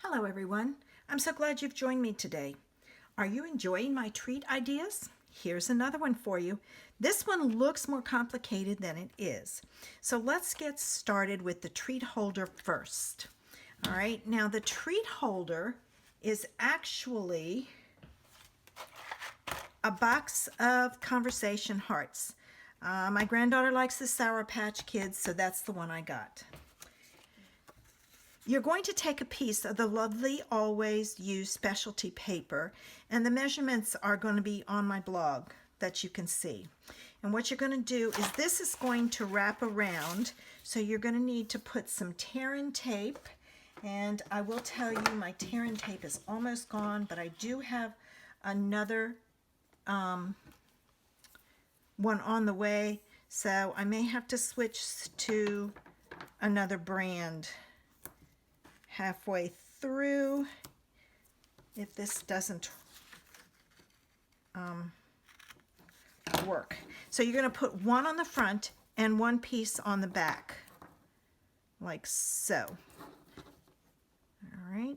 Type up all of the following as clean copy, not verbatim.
Hello everyone. I'm so glad you've joined me today. Are you enjoying my treat ideas? Here's another one for you. This one looks more complicated than it is. So let's get started with the treat holder first. All right, now the treat holder is actually a box of conversation hearts. My granddaughter likes the Sour Patch Kids, so that's the one I got. You're going to take a piece of the lovely Always Use specialty paper, and the measurements are going to be on my blog that you can see. And what you're going to do is this is going to wrap around, so you're going to need to put some tear-in tape, and I will tell you my tear-in tape is almost gone, but I do have another one on the way, so I may have to switch to another brand halfway through if this doesn't work. So you're going to put one on the front and one piece on the back, like so. All right.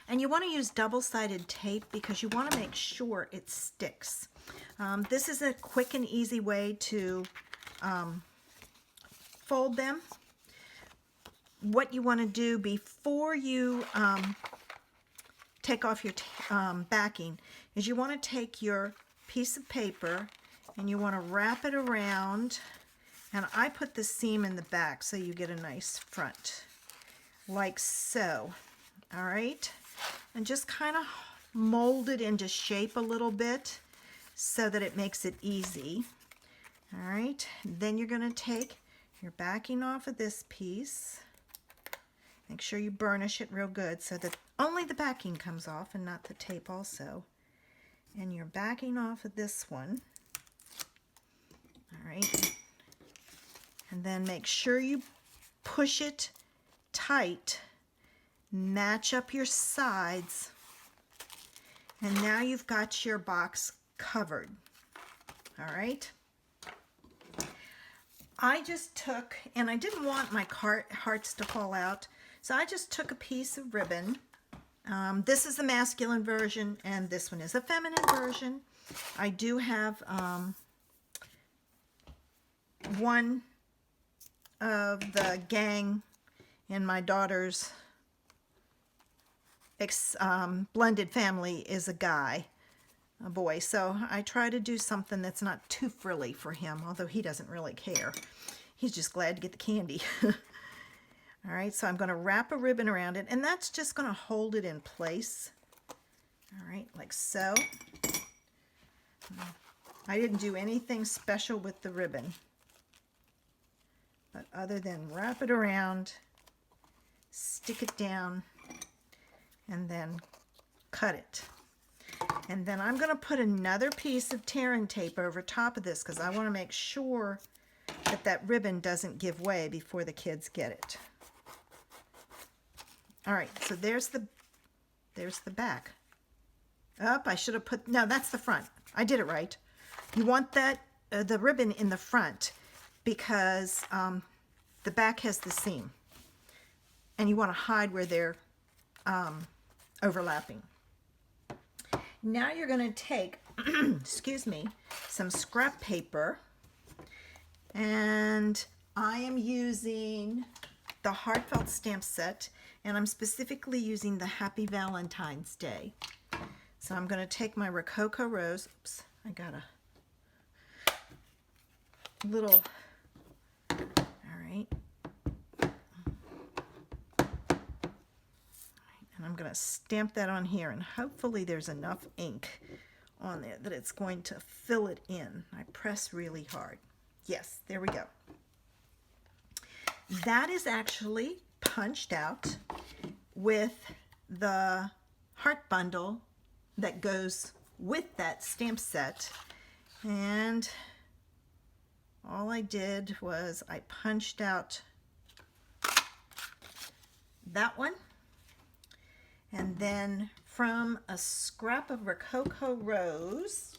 And you want to use double-sided tape because you want to make sure it sticks. This is a quick and easy way to fold them. What you want to do before you take off your backing is you want to take your piece of paper and you want to wrap it around, and I put the seam in the back so you get a nice front, like so. All right, and just kind of mold it into shape a little bit so that it makes it easy. All right, then you're going to take your backing off of this piece. Make sure you burnish it real good so that only the backing comes off and not the tape also. And you're backing off of this one. All right. And then make sure you push it tight. Match up your sides. And now you've got your box covered. All right. I just took, and I didn't want my hearts to fall out, so I just took a piece of ribbon. This is the masculine version, and this one is a feminine version. I do have one of the gang in my daughter's blended family is a guy, a boy, so I try to do something that's not too frilly for him, although he doesn't really care. He's just glad to get the candy. All right, so I'm going to wrap a ribbon around it, and that's just going to hold it in place. All right, like so. I didn't do anything special with the ribbon, but other than wrap it around, stick it down, and then cut it. And then I'm going to put another piece of tear-in tape over top of this because I want to make sure that that ribbon doesn't give way before the kids get it. All right, so there's the back. I should have put, no, that's the front. I did it right. You want that the ribbon in the front because the back has the seam, and you want to hide where they're overlapping. Now you're going to take, excuse me, some scrap paper, and I am using the Heartfelt stamp set, and I'm specifically using the Happy Valentine's Day. So I'm going to take my Rococo Rose. Oops, I got a little, all right. And I'm going to stamp that on here, and hopefully there's enough ink on there that it's going to fill it in. I press really hard. Yes, there we go. That is actually punched out with the heart bundle that goes with that stamp set. And all I did was I punched out that one. And then from a scrap of Rococo Rose,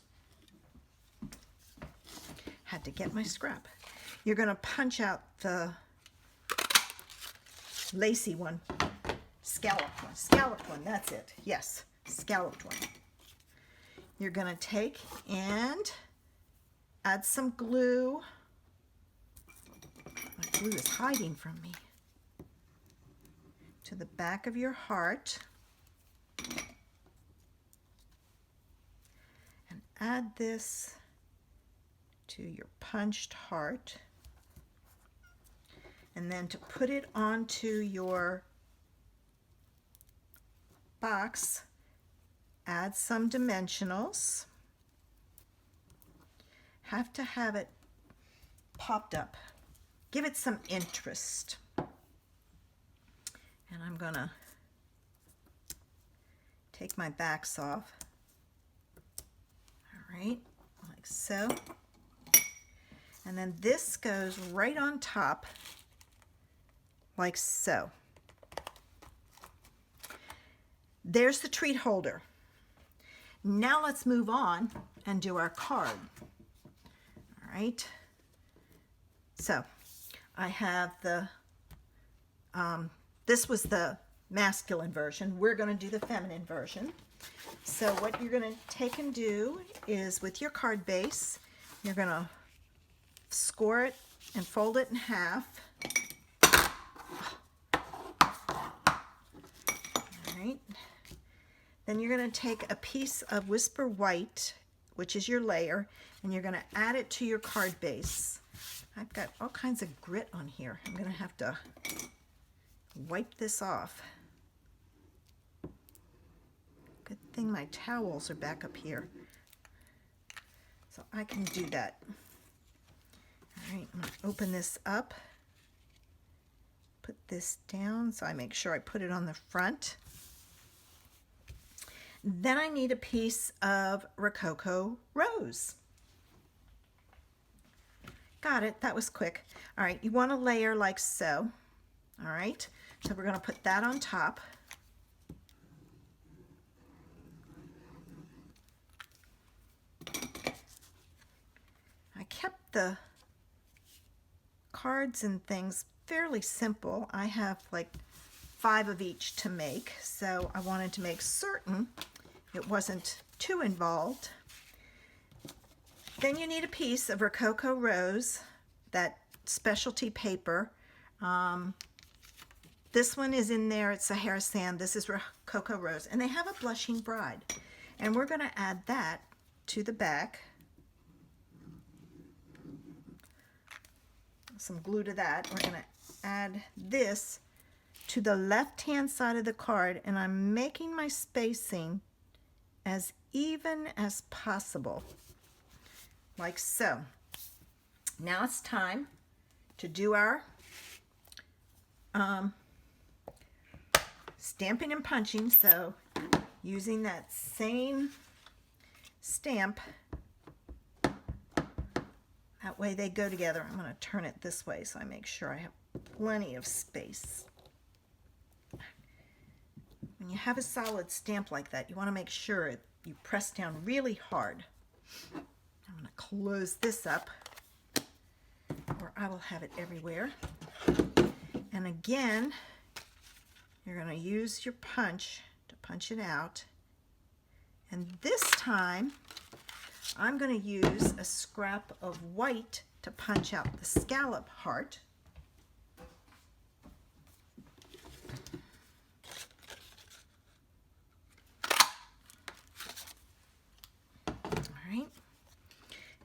had to get my scrap, you're going to punch out the lacy one. Scalloped one, that's it. Yes, scalloped one. You're gonna take and add some glue. My glue is hiding from me. To the back of your heart. And add this to your punched heart. And then to put it onto your box, add some dimensionals. Have to have it popped up. Give it some interest. And I'm gonna take my backs off. All right, like so. And then this goes right on top, like so. There's the treat holder. Now let's move on and do our card. All right. So I have the, this was the masculine version. We're going to do the feminine version. So what you're going to take and do is with your card base, you're going to score it and fold it in half. All right. Then you're going to take a piece of Whisper White, which is your layer, and you're going to add it to your card base. I've got all kinds of grit on here. I'm going to have to wipe this off. Good thing my towels are back up here, so I can do that. All right, I'm going to open this up, put this down so I make sure I put it on the front. Then I need a piece of Rococo Rose. Got it, that was quick. All right, you want to layer like so. All right, so we're going to put that on top. I kept the cards and things fairly simple. I have like 5 of each to make, so I wanted to make certain it wasn't too involved. Then you need a piece of Rococo Rose, that specialty paper. This one is in there, it's Sahara Sand. This is Rococo Rose, and they have a Blushing Bride. And we're going to add that to the back. Some glue to that. We're going to add this to the left-hand side of the card, and I'm making my spacing as even as possible, like so. Now it's time to do our stamping and punching. So using that same stamp, that way they go together. I'm going to turn it this way so I make sure I have plenty of space. When you have a solid stamp like that, you want to make sure you press down really hard. I'm going to close this up, or I will have it everywhere. And again, you're going to use your punch to punch it out. And this time, I'm going to use a scrap of white to punch out the scallop heart.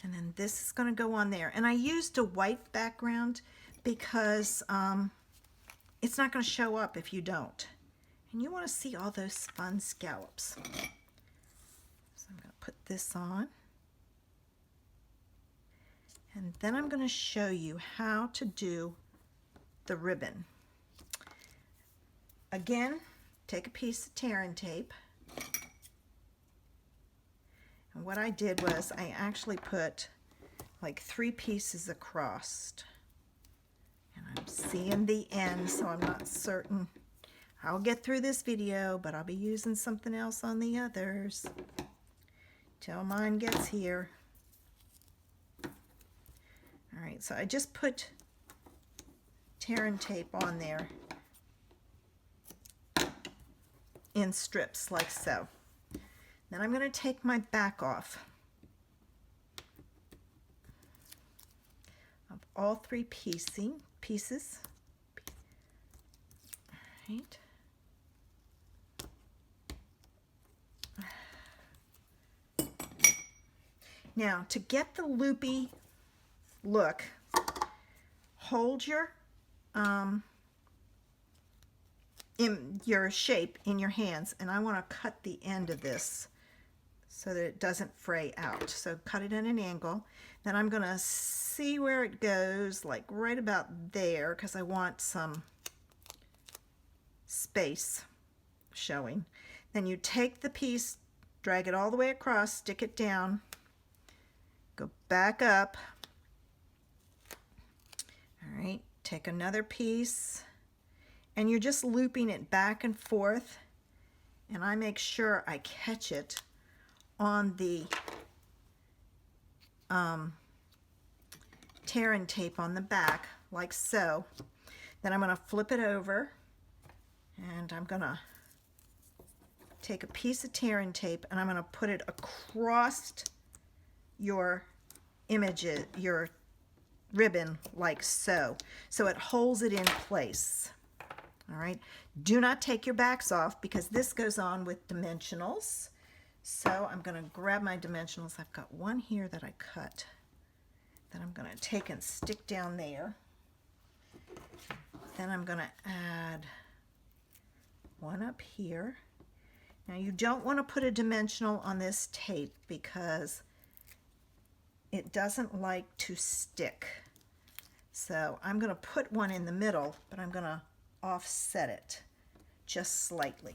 And then this is going to go on there. And I used a white background because it's not going to show up if you don't. And you want to see all those fun scallops. So I'm going to put this on. And then I'm going to show you how to do the ribbon. Again, take a piece of tear and tape. And what I did was I actually put like 3 pieces across. And I'm seeing the end, so I'm not certain. I'll get through this video, but I'll be using something else on the others till mine gets here. All right, so I just put tear and tape on there in strips like so. Then I'm going to take my back off of all 3 pieces. All right. Now, to get the loopy look, hold your in your shape in your hands, and I want to cut the end of this so that it doesn't fray out. So cut it at an angle. Then I'm going to see where it goes, like right about there, because I want some space showing. Then you take the piece, drag it all the way across, stick it down, go back up. All right, take another piece, and you're just looping it back and forth, and I make sure I catch it on the tear and tape on the back, like so. Then I'm going to flip it over, and I'm going to take a piece of tear and tape, and I'm going to put it across your images, your ribbon, like so. So it holds it in place. All right. Do not take your backs off, because this goes on with dimensionals. So I'm going to grab my dimensionals. I've got one here that I cut that I'm going to take and stick down there. Then I'm going to add one up here. Now you don't want to put a dimensional on this tape because it doesn't like to stick. So I'm going to put one in the middle, but I'm going to offset it just slightly.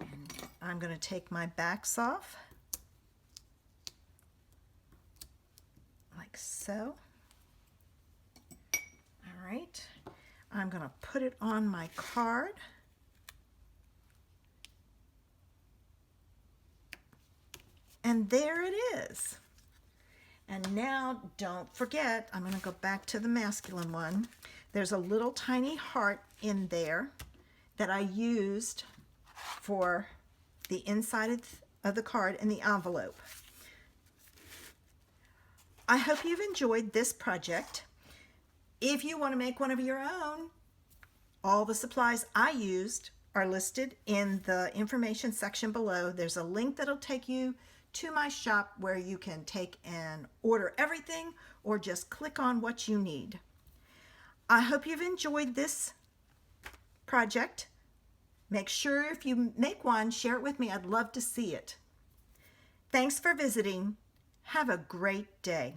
And I'm going to take my backs off, like so. All right. I'm going to put it on my card. And there it is. And now, don't forget, I'm going to go back to the masculine one. There's a little tiny heart in there that I used for the inside of the card and the envelope. I hope you've enjoyed this project. If you want to make one of your own, all the supplies I used are listed in the information section below. There's a link that'll take you to my shop where you can take and order everything, or just click on what you need. I hope you've enjoyed this project. Make sure if you make one, share it with me. I'd love to see it. Thanks for visiting. Have a great day.